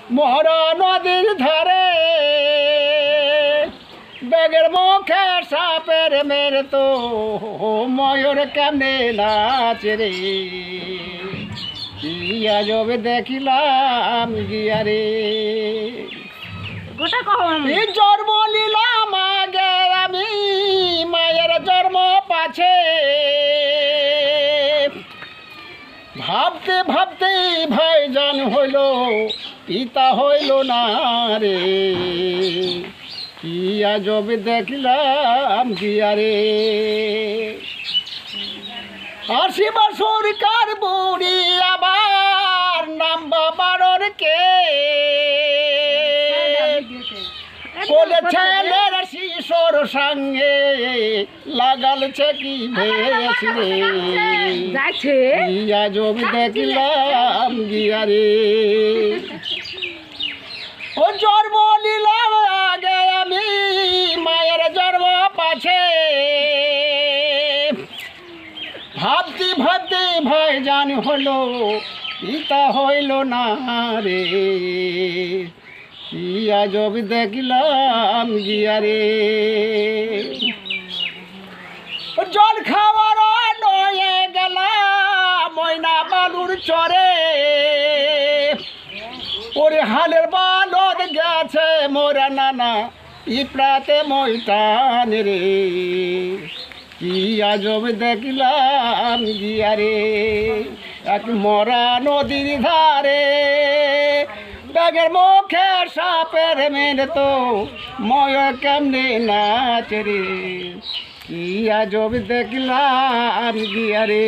মরা নদীর ধারে বেগের মুখে সাপের মেরে তো ময়ূর কেমনে নাচে রে ইয়া জবে দেখিলাম গিয়া রে গোটা কখন জন্ম নিলাম আগে আমি মায়ের জন্ম পাছে ভাবতে ভাবতে ভাইজান হইল পিতা হইল না রে ইয়া জবে দেখলাম গিয়া রে 80 বছরকার বুড়ি আবার নাম বাবার কে বলে ছেলের শিশোর সঙ্গে লাগালছে কি ভেস রে যাচ্ছে ইয়া জমি দেখলাম গিয়া রে ও জন্ম নিলাম আগে আমি মায়ের জন্ম পাছে ভাবতে ভাবতে ভাইজান হলো পিতা হইল না রে ইয়া জবি দেখলাম গিয়া রে জল খাওয়ার নয়ে গেলাম ময়না বালুর চরে ওরে হালের বালদ গেছে মোরা নানা পিঁপড়াতে ময়টান রে ইয়া জবে দেখলাম গিয়া রে এক মরা নদীর ধারে ব্যাগের মুখে সাপের মেরে তো ময় কেমনে নাচে রে ইয়া জবে দেখলাম গিয়া রে